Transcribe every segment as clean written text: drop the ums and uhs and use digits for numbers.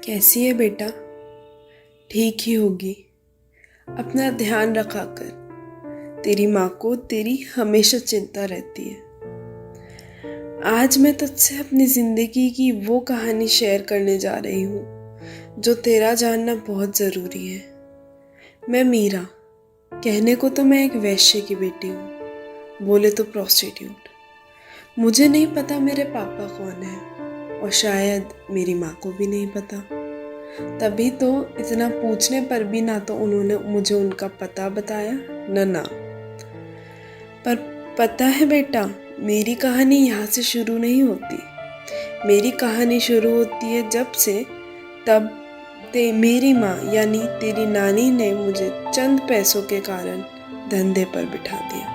कैसी है बेटा? ठीक ही होगी। अपना ध्यान रखा कर। तेरी माँ को तेरी हमेशा चिंता रहती है। आज मैं तुझसे अपनी ज़िंदगी की वो कहानी शेयर करने जा रही हूँ जो तेरा जानना बहुत ज़रूरी है। मैं मीरा, कहने को तो मैं एक वैश्य की बेटी हूँ, बोले तो प्रोस्टिट्यूट। मुझे नहीं पता मेरे पापा कौन है और शायद मेरी माँ को भी नहीं पता। तभी तो इतना पूछने पर भी ना तो उन्होंने मुझे उनका पता बताया न नाम। पर पता है बेटा, मेरी कहानी यहाँ से शुरू नहीं होती। मेरी कहानी शुरू होती है जब से तब मेरी माँ यानी तेरी नानी ने मुझे चंद पैसों के कारण धंधे पर बिठा दिया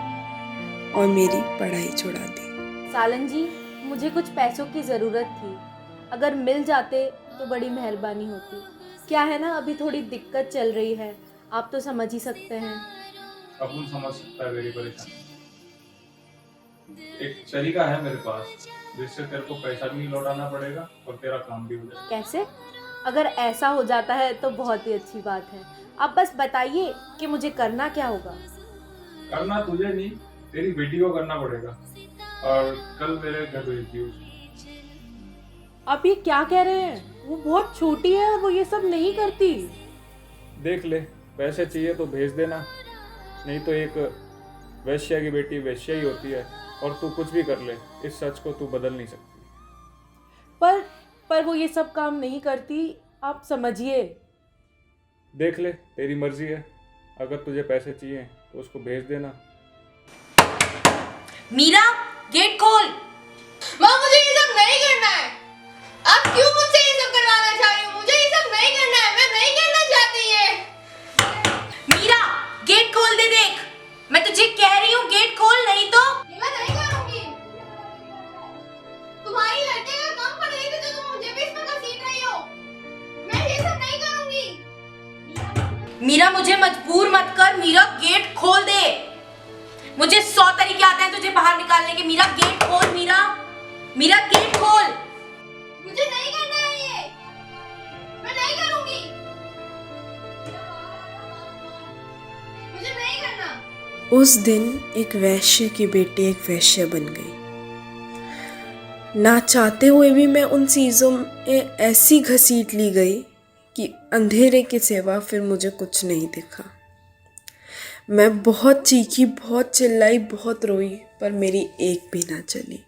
और मेरी पढ़ाई छुड़ा दी। सालन जी, मुझे कुछ पैसों की ज़रूरत थी। अगर मिल जाते तो बड़ी मेहरबानी होती। क्या है ना, अभी थोड़ी दिक्कत चल रही है, आप तो समझ ही सकते हैं। कौन समझ सकता है मेरी परेशानी। एक तरीका है मेरे पास जिससे तेरे को पैसा भी नहीं लौटाना पड़ेगा और तेरा काम भी हो जाएगा। कैसे? अगर ऐसा हो जाता है तो बहुत ही अच्छी बात है। आप बस बताइए कि मुझे करना क्या होगा। करना तुझे नहीं, तेरी बेटी को करना पड़ेगा और कल मेरे घर भेज दियो। आप ये क्या कह रहे हैं? वो बहुत छोटी है और वो ये सब नहीं करती। देख ले, पैसे चाहिए तो भेज देना, नहीं तो एक वैश्या की बेटी वैश्या ही होती है और तू कुछ भी कर ले, इस सच को तू बदल नहीं सकती। पर वो ये सब काम नहीं करती, आप समझिए। देख ले, तेरी मर्जी है। अगर तुझे पैसे चाहिए तो उसको भेज देना। मीरा, गेट खोल। माँ, मुझे ये सब नहीं करना है। आप क्यों मुझसे ये सब करवाना चाह रही हो? मुझे ये सब नहीं करना है, मैं नहीं करना चाहती ये। मीरा, गेट खोल दे। देख, मैं तुझे कह रही हूँ गेट खोल, नहीं तो ये मैं नहीं करूँगी। तुम्हारी लड़के का काम कर रही थी तो तुम मुझे भी इसमें घसीट रही हो। मैं ये सब नहीं करूँगी। मीरा, मुझे मजबूर मत कर। मीरा, गेट खोल दे। मुझे 100 तरीके आते हैं तुझे बाहर निकालने के। मीरा, गेट खोल। मीरा, मीरा, गेट खोल। मुझे नहीं करना है ये। मैं नहीं करूँगी। मुझे नहीं करना। उस दिन एक वैश्य की बेटी एक वैश्य बन गई। ना चाहते हुए भी मैं उन चीज़ों में ऐसी घसीट ली गई कि अंधेरे के सिवा फिर मुझे कुछ नहीं दिखा। मैं बहुत चीखी, बहुत चिल्लाई, बहुत रोई, पर मेरी एक भी ना चली।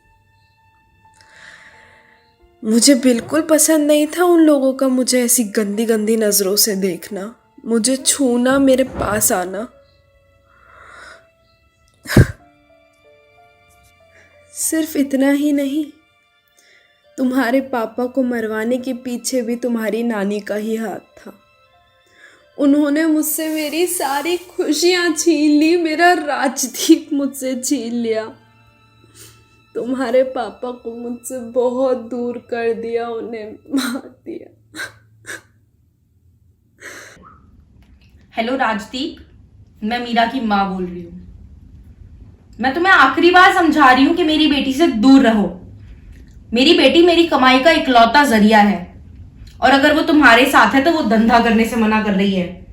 मुझे बिल्कुल पसंद नहीं था उन लोगों का मुझे ऐसी गंदी गंदी नज़रों से देखना, मुझे छूना, मेरे पास आना। सिर्फ इतना ही नहीं, तुम्हारे पापा को मरवाने के पीछे भी तुम्हारी नानी का ही हाथ था। उन्होंने मुझसे मेरी सारी खुशियां छीन ली, मेरा राजदीप मुझसे छीन लिया। तुम्हारे पापा को मुझसे बहुत दूर कर दिया, उन्हें मार दिया। हेलो राजदीप, मैं मीरा की माँ बोल रही हूँ। मैं तुम्हें आखिरी बार समझा रही हूँ कि मेरी बेटी से दूर रहो। मेरी बेटी मेरी कमाई का इकलौता जरिया है और अगर वो तुम्हारे साथ है तो वो धंधा करने से मना कर रही है।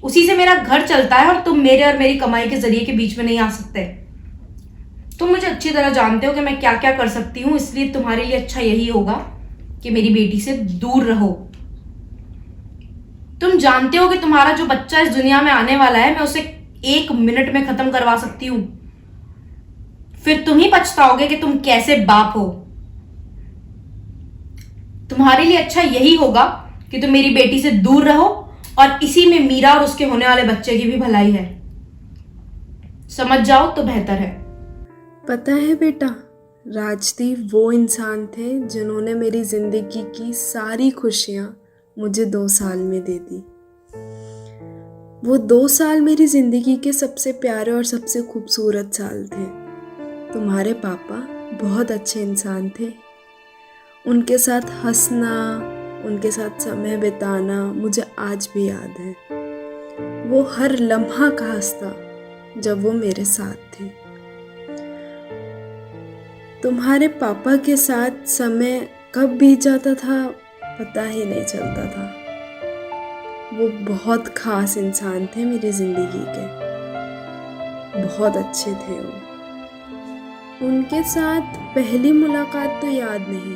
उसी से मेरा घर चलता है और तुम मेरे और मेरी कमाई के जरिए के बीच में नहीं आ सकते। तुम मुझे अच्छी तरह जानते हो कि मैं क्या क्या कर सकती हूँ, इसलिए तुम्हारे लिए अच्छा यही होगा कि मेरी बेटी से दूर रहो। तुम जानते हो कि तुम्हारा जो बच्चा इस दुनिया में आने वाला है, मैं उसे 1 मिनट में खत्म करवा सकती हूँ। फिर तुम ही पछताओगे कि तुम कैसे बाप हो। तुम्हारे लिए अच्छा यही होगा कि तुम मेरी बेटी से दूर रहो और इसी में मीरा और उसके होने वाले बच्चे की भी भलाई है। समझ जाओ तो बेहतर है। पता है बेटा, राजदीप वो इंसान थे जिन्होंने मेरी ज़िंदगी की सारी खुशियाँ मुझे 2 साल में दे दी। वो 2 साल मेरी ज़िंदगी के सबसे प्यारे और सबसे खूबसूरत साल थे। तुम्हारे पापा बहुत अच्छे इंसान थे। उनके साथ हंसना, उनके साथ समय बिताना मुझे आज भी याद है। वो हर लम्हा खास था जब वो मेरे साथ थे। तुम्हारे पापा के साथ समय कब बीत जाता था पता ही नहीं चलता था। वो बहुत ख़ास इंसान थे मेरी ज़िंदगी के, बहुत अच्छे थे वो। उनके साथ पहली मुलाकात तो याद नहीं,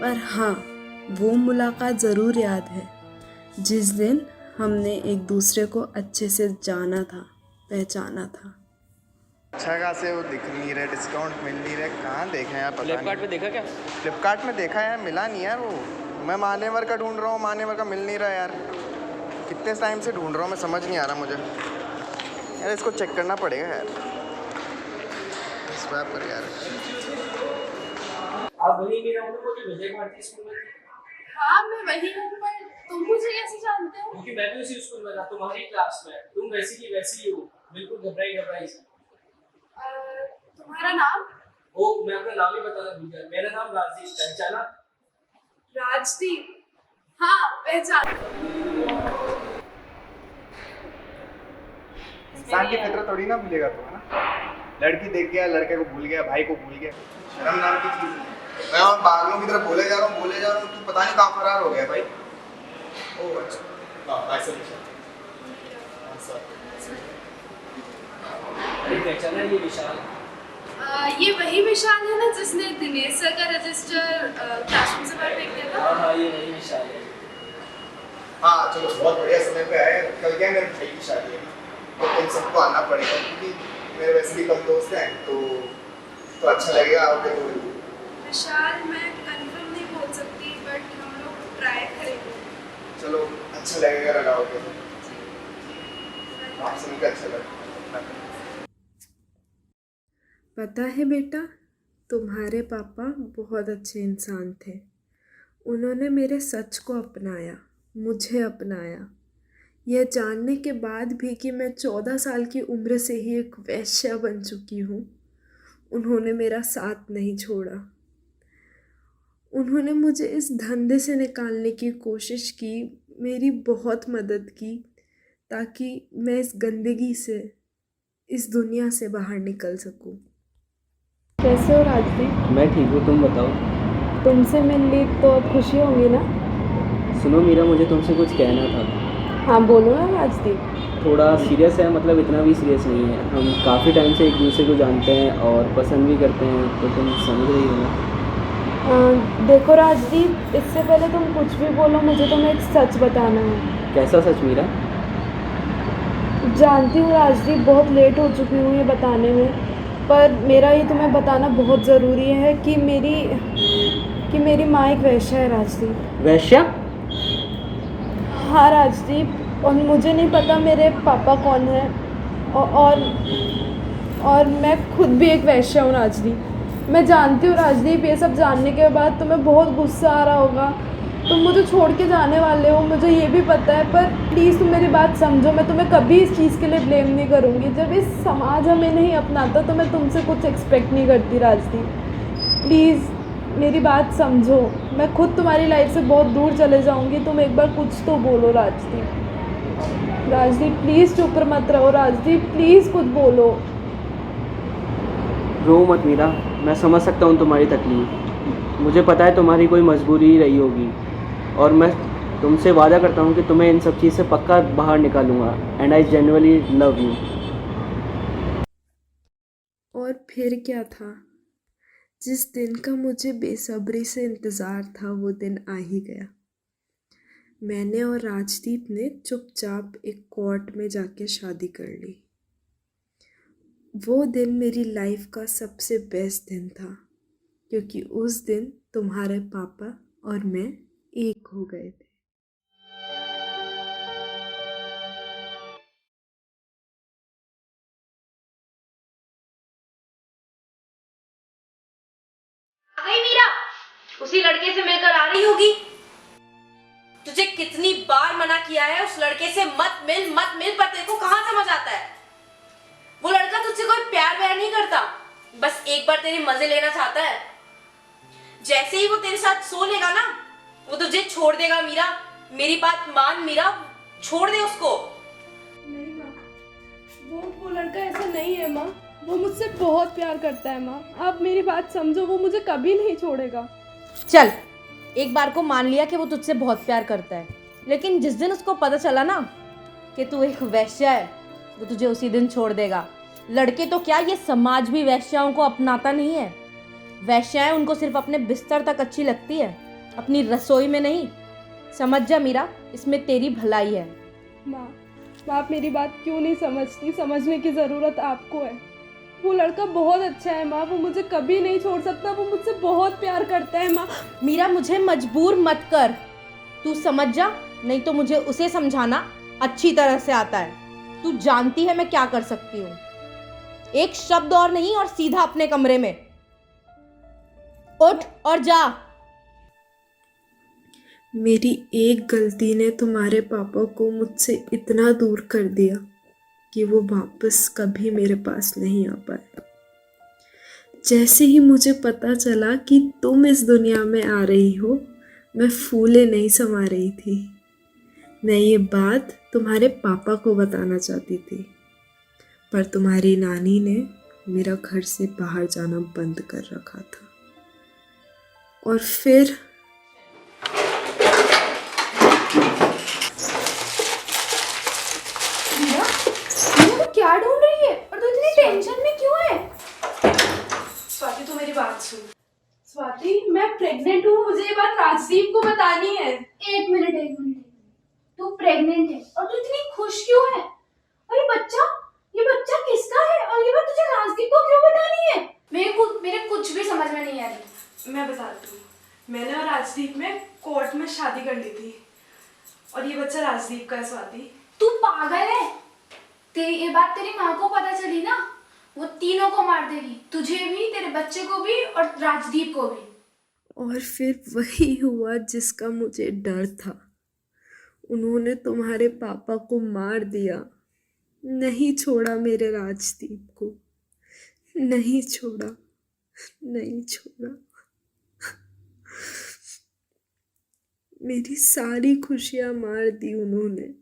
पर हाँ वो मुलाकात ज़रूर याद है जिस दिन हमने एक दूसरे को अच्छे से जाना था, पहचाना था। अच्छा खासे वो दिख नहीं रहे, डिस्काउंट मिल नहीं रहे, कहाँ देखें यार, पता फ्लिपकार्ट नहीं। पे देखा क्या? फ्लिपकार्ट में देखा यार, मिला नहीं यार वो। मैं मान्यवर का ढूंढ रहा हूँ, मान्यवर का मिल नहीं रहा यार। कितने टाइम से ढूंढ रहा हूँ मैं, समझ नहीं आ रहा मुझे यार। इसको चेक करना पड़ेगा यार इस बात पर यार। आप वही मेरा हूँ जो विजय भारती स्कूल में थी? हाँ मैं वही हूँ, पर तुम मुझे कैसे जानते हो? क्योंकि मैं भी उसी स्कूल में था, तुम्हारी क्लास में। तुम वैसी की वैसी ही हो, बिल्कुल घबराई से। तुम्हारा नाम? ओ, मैं अपना नाम ही बताना भूल गया। मेरा नाम राजदीप, पहचाना? राजदीप? हाँ पहचान। इंसान की फितरत थोड़ी ना भूलेगा तू, है ना। लड़की देख गया, लड़के को भूल गया, भाई को भूल गया। शर्म नाम की चीज है। मैं और पागलों की तरफ बोले जा रहा हूँ, तू पता नहीं कहाँ फरार हो गया भाई। ओह अच्छा, ऐसा अरे पहचाना, ये विशाल। ये वही विशाल है ना जिसने दिनेश सर का रजिस्टर क्लासरूम से बाहर फेंक दिया था? हाँ, ये वही विशाल है। हाँ चलो, बहुत बढ़िया समय पे आए। कल क्या मेरे भाई की शादी है, तो इन सबको आना पड़ेगा क्योंकि मेरे वैसे भी कम दोस्त हैं, तो अच्छा लगेगा आओगे तो। विशाल मैं कंफर्म नहीं बोल सकती, बट हम लोग ट्राई करेंगे। चलो अच्छा लगेगा अगर आओगे तो। आपसे मिलकर अच्छा लगा। पता है बेटा, तुम्हारे पापा बहुत अच्छे इंसान थे। उन्होंने मेरे सच को अपनाया, मुझे अपनाया, यह जानने के बाद भी कि मैं 14 साल की उम्र से ही एक वेश्या बन चुकी हूँ। उन्होंने मेरा साथ नहीं छोड़ा। उन्होंने मुझे इस धंधे से निकालने की कोशिश की, मेरी बहुत मदद की ताकि मैं इस गंदगी से, इस दुनिया से बाहर निकल सकूं। कैसे हो राजदीप? मैं ठीक हूँ, तुम बताओ। तुमसे मिल ली तो अब खुशी होगी ना? सुनो मीरा, मुझे तुमसे कुछ कहना था। हाँ बोलो ना राजदीप। थोड़ा सीरियस है, मतलब इतना भी सीरियस नहीं है। हम काफ़ी टाइम से एक दूसरे को जानते हैं और पसंद भी करते हैं, तो तुम समझ रही हो ना? देखो राजदीप, इससे पहले तुम कुछ भी बोलो, मुझे तुम्हें एक सच बताना है। कैसा सच मीरा? जानती हूँ राजदीप, बहुत लेट हो चुकी हूँ ये बताने में, पर मेरा ये तुम्हें बताना बहुत ज़रूरी है कि मेरी माँ एक वैश्या है राजदीप। वैश्या? हाँ राजदीप, और मुझे नहीं पता मेरे पापा कौन है, और मैं खुद भी एक वैश्या हूँ राजदीप। मैं जानती हूँ राजदीप, ये सब जानने के बाद तुम्हें बहुत गुस्सा आ रहा होगा, तुम मुझे छोड़ के जाने वाले हो, मुझे ये भी पता है, पर प्लीज़ तुम मेरी बात समझो। मैं तुम्हें कभी इस चीज़ के लिए ब्लेम नहीं करूँगी। जब इस समाज हमें नहीं अपनाता तो मैं तुमसे कुछ एक्सपेक्ट नहीं करती राजदीप। प्लीज़ मेरी बात समझो, मैं खुद तुम्हारी लाइफ से बहुत दूर चले जाऊँगी, तुम एक बार कुछ तो बोलो राजदीप। राजदीप प्लीज़ चुप मत रहो राजदीप, प्लीज़ कुछ बोलो। रो मत मीरा, मैं समझ सकता हूँ तुम्हारी तकलीफ़। मुझे पता है तुम्हारी कोई मजबूरी रही होगी, और मैं तुमसे वादा करता हूँ कि तुम्हें इन सब चीज़ से पक्का बाहर निकालूंगा। And I genuinely love you. और फिर क्या था? जिस दिन का मुझे बेसब्री से इंतज़ार था वो दिन आ ही गया। मैंने और राजदीप ने चुपचाप एक कोर्ट में जाके शादी कर ली। वो दिन मेरी लाइफ का सबसे बेस्ट दिन था, क्योंकि उस दिन तुम्हारे पापा और मैं एक हो गए थे। गई मीरा, उसी लड़के से मिलकर आ रही होगी। तुझे कितनी बार मना किया है उस लड़के से मत मिल, पर तेरे को कहाँ समझ आता है? वो लड़का तुझसे कोई प्यार व्यार नहीं करता, बस एक बार तेरे मजे लेना चाहता है। जैसे ही वो तेरे साथ सो लेगा ना, वो तुझे छोड़ देगा मीरा। मेरी बात मान मीरा, छोड़ दे उसको। नहीं माँ, वो लड़का ऐसा नहीं है माँ, वो मुझसे बहुत प्यार करता है माँ। आप मेरी बात समझो, वो मुझे कभी नहीं छोड़ेगा। चल, एक बार को मान लिया कि वो तुझसे बहुत प्यार करता है, लेकिन जिस दिन उसको पता चला ना कि तू एक वैश्या है, वो तुझे उसी दिन छोड़ देगा। लड़के तो क्या, ये समाज भी वैश्याओं को अपनाता नहीं है। वैश्याएं उनको सिर्फ अपने बिस्तर तक अच्छी लगती है, अपनी रसोई में नहीं। समझ जा मीरा, इसमें तेरी भलाई है। माँ, आप मेरी बात क्यों नहीं समझती? समझने की ज़रूरत आपको है। वो लड़का बहुत अच्छा है माँ, वो मुझे कभी नहीं छोड़ सकता, वो मुझसे बहुत प्यार करता है माँ। मीरा, मुझे मजबूर मत कर, तू समझ जा, नहीं तो मुझे उसे समझाना अच्छी तरह से आता है। तू जानती है मैं क्या कर सकती हूँ। एक शब्द और नहीं, और सीधा अपने कमरे में उठ और जा। मेरी एक गलती ने तुम्हारे पापा को मुझसे इतना दूर कर दिया कि वो वापस कभी मेरे पास नहीं आ पाए। जैसे ही मुझे पता चला कि तुम इस दुनिया में आ रही हो, मैं फूले नहीं समा रही थी। मैं ये बात तुम्हारे पापा को बताना चाहती थी, पर तुम्हारी नानी ने मेरा घर से बाहर जाना बंद कर रखा था। और फिर तू क्या ढूंढ रही है और तू इतनी टेंशन में क्यों है? स्वाति, तू मेरी बात सुन। स्वाति, मैं प्रेग्नेंट हूँ, मुझे ये बात राजदीप को बतानी है। एक मिनट, तू प्रेग्नेंट है और तू इतनी खुश क्यों है? और ये बच्चा किसका है? और ये बात तुझे राजदीप को क्यों बतानी है? मेरे कुछ भी समझ में नहीं आ रही। मैं बताती हूँ। मैंने और राजदीप में कोर्ट में शादी कर ली थी, और ये बच्चा राजदीप का है। स्वाति, तू पागल है? ये बात तेरी माँ को पता चली ना, वो तीनों को मार देगी, तुझे भी, तेरे बच्चे को भी और राजदीप को भी। और फिर वही हुआ जिसका मुझे डर था। उन्होंने तुम्हारे पापा को मार दिया। नहीं छोड़ा मेरे राजदीप को, नहीं छोड़ा, नहीं छोड़ा। मेरी सारी खुशियां मार दी उन्होंने।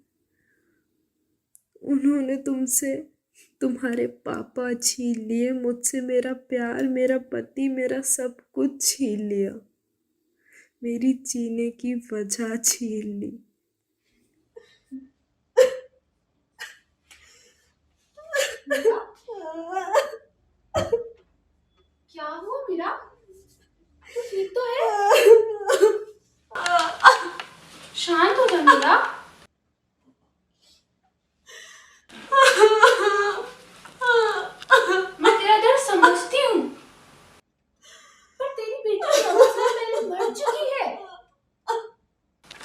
उन्होंने तुमसे तुम्हारे पापा छीन लिए, मुझसे मेरा प्यार, मेरा पति, मेरा सब कुछ छीन लिया। मेरी जीने की वजह छीन ली। क्या हुआ मीरा? तू ठीक तो है? शांत हो जा मीरा। मैं तेरा दर्द समझती हूँ, पर तेरी बेटी 9 साल पहले मर चुकी है।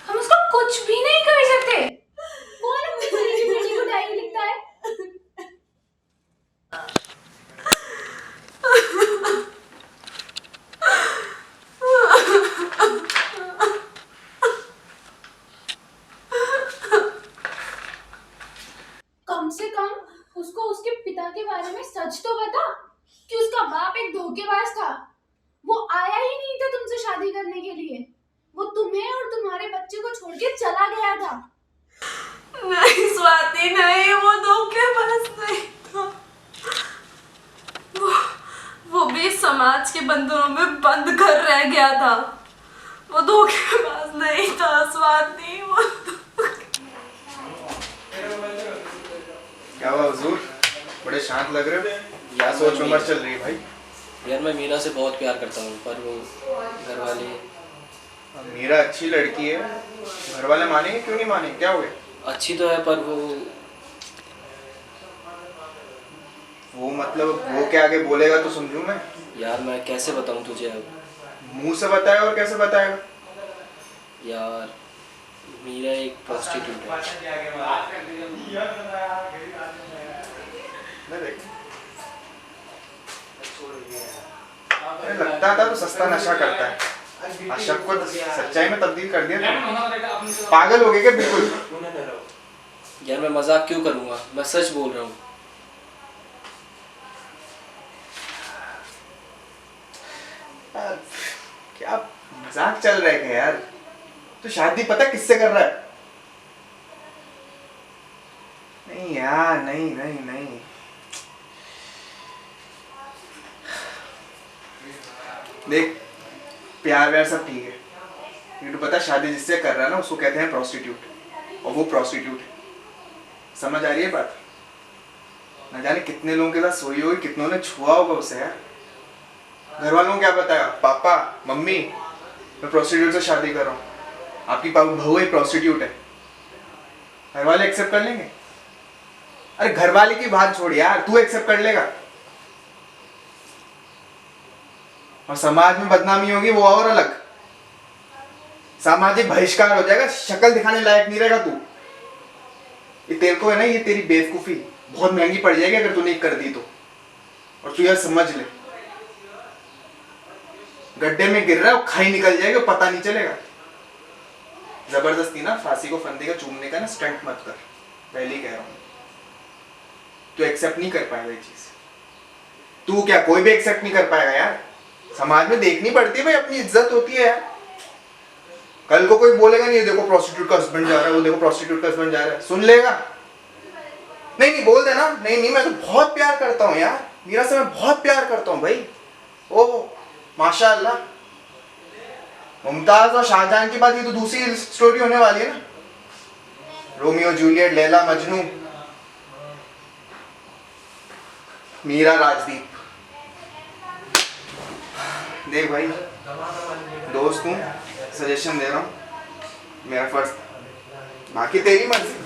हम उसका कुछ भी नहीं कर सकते। कौन अपनी मरी बेटी को डायरी लिखता है? कम से कम उसको उसके पिता के बारे में सच तो बता कि उसका बाप एक धोखेबाज था। वो आया ही नहीं था तुमसे शादी करने के लिए। वो तुम्हें और तुम्हारे बच्चे को छोड़ के चला गया था। नहीं स्वाति, नहीं, वो धोखेबाज नहीं था। वो भी समाज के बंधनों में बंद कर रह गया था। वो धोखेबाज नहीं था स्वाति। क्या हुआ हुजूर, बड़े शांत लग रहे हो? क्या सोच उम्र चल रही है भाई? यार मैं मीरा से बहुत प्यार करता हूँ, पर वो घर वाले। मीरा अच्छी लड़की है, घर वाले मानेंगे? क्यों नहीं मानेंगे? क्या हो गया? अच्छी तो है, पर वो मतलब वो क्या आगे बोलेगा तो समझूं मैं? यार मैं कैसे बताऊँ तुझे अब? मुंह से बताएगा और कैसे बताएगा? यार मीरा एक प्रोस्टिट्यूट है। लगता था तो सस्ता नशा करता है, अशक को सच्चाई में तब्दील कर दिया तुमने। पागल हो गए क्या बिल्कुल? यार मैं मजाक क्यों करूँगा, मैं सच बोल रहा हूँ। क्या मजाक चल रहा है क्या यार? तो शादी पता किससे कर रहा है? नहीं यार, नहीं नहीं नहीं। देख, प्यार व्यार सब ठीक है, ये तो पता, शादी जिससे कर रहा है ना उसको कहते हैं प्रोस्टिट्यूट, और वो प्रोस्टिट्यूट है। समझ आ रही है बात? न जाने कितने लोगों के साथ सोई होगी, कितनों ने छुआ होगा उसे यार। घर वालों को क्या बताया, पापा मम्मी मैं प्रोस्टिट्यूट से शादी कर रहा हूँ, आपकी बहू एक प्रोस्टिट्यूट है, घर वाले एक्सेप्ट कर लेंगे? अरे घर वाले की बात छोड़ यार, तू एक्सेप्ट कर लेगा? और समाज में बदनामी होगी वो और अलग, सामाजिक बहिष्कार हो जाएगा, शक्ल दिखाने लायक नहीं रहेगा तू। ये तेरे को है ना, ये तेरी बेवकूफी बहुत महंगी पड़ जाएगी अगर तूने कर दी तो। और तू यार समझ ले, गड्ढे में गिर रहा है, खाई निकल जाएगी, पता नहीं चलेगा। जबरदस्ती ना फांसी को फंदे का चूमने का ना स्टंट मत कर, पहले ही कह रहा हूं। तू एक्सेप्ट नहीं कर पाएगा ये चीज। तू क्या, कोई भी एक्सेप्ट नहीं कर पाएगा यार। समाज में देखनी पड़ती है भाई, अपनी इज्जत होती है यार। कल को कोई बोलेगा नहीं, देखो प्रोस्टिट्यूट का हस्बैंड जा रहा है, वो देखो प्रोस्टिट्यूट का हस्बैंड जा रहा है, सुन लेगा? नहीं बोल देना, नहीं मैं तो बहुत प्यार करता हूँ यार, मीरा से मैं बहुत प्यार करता हूँ भाई। ओह माशाअल्लाह, मुमताज और शाहजहां की बात, ये तो दूसरी स्टोरी होने वाली है ना, रोमियो जूलियट, लैला मजनू, मीरा राजदीप। देख भाई, दोस्त हूँ, सजेशन दे रहा हूँ, मेरा फर्ज, बाकी तेरी मर्जी।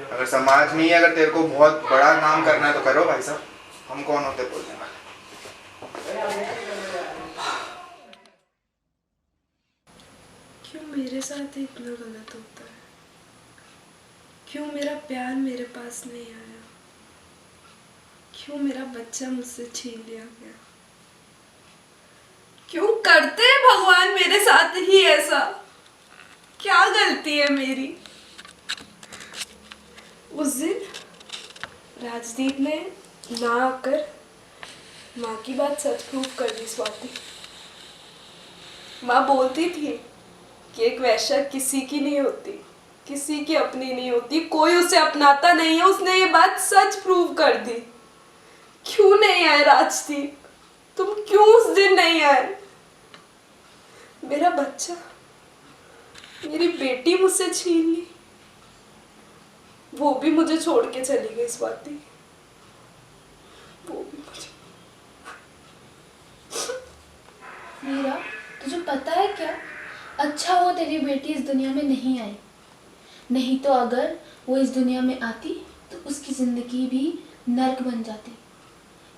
अगर समाज में ही अगर तेरे को बहुत बड़ा काम करना है तो करो भाई साहब, हम कौन होते बोलने वाले। क्यों मेरे साथ इतना गलत होता है? क्यों मेरा प्यार मेरे पास नहीं आया? क्यों मेरा बच्चा मुझसे छीन लिया गया? क्यों करते हैं भगवान मेरे साथ ही ऐसा? क्या गलती है मेरी? उस दिन राजदीप ने ना आकर माँ की बात सच प्रूव कर दी स्वाति। माँ बोलती थी कि एक वैश्या किसी की नहीं होती, किसी की अपनी नहीं होती, कोई उसे अपनाता नहीं है। उसने ये बात सच प्रूव कर दी। क्यों नहीं आए राजदीप? तुम क्यों उस दिन नहीं आए? मेरा बच्चा, मेरी बेटी मुझसे छीन ली, वो भी मुझे छोड़ के चली गई स्वाति, वो भी मुझे। मीरा, तुझे पता है क्या, अच्छा वो तेरी बेटी इस दुनिया में नहीं आई, नहीं तो अगर वो इस दुनिया में आती तो उसकी ज़िंदगी भी नर्क बन जाती।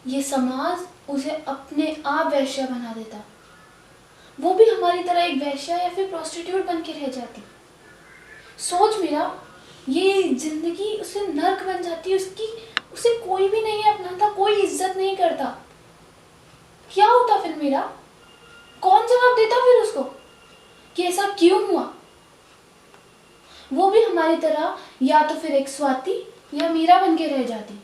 ये समाज उसे अपने आप वैश्या बना देता, वो भी हमारी तरह एक वैश्या या फिर प्रोस्टिट्यूट बन के रह जाती। सोच मीरा, ये ज़िंदगी उसे नर्क बन जाती, उसे कोई भी नहीं अपनाता, कोई इज्जत नहीं करता। क्या होता फिर मीरा? कौन जवाब देता फिर उसको कि ऐसा क्यों हुआ? वो भी हमारी तरह या तो फिर एक स्वाति या मीरा बन के रह जाती।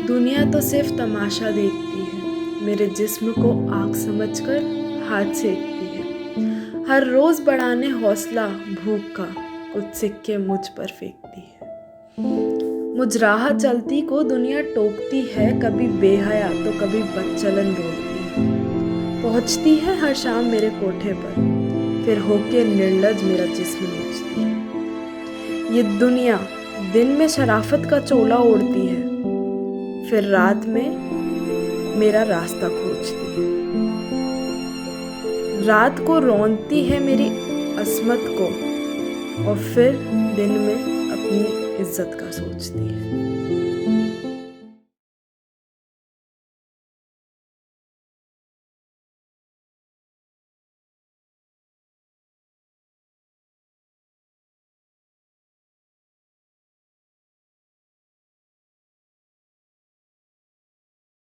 दुनिया तो सिर्फ तमाशा देखती है, मेरे जिस्म को आग समझकर हाथ सेकती है। हर रोज बढ़ाने हौसला भूख का कुछ सिक्के मुझ पर फेंकती है। मुझ राह चलती को दुनिया टोकती है, कभी बेहया तो कभी बदचलन बोलती है। पहुंचती है हर शाम मेरे कोठे पर, फिर होके निर्लज मेरा जिस्म नोचती है। ये दुनिया दिन में शराफत का चोला ओढ़ती है, फिर रात में मेरा रास्ता खोजती है। रात को रौंदती है मेरी अस्मत को, और फिर दिन में अपनी इज्जत का सोचती है।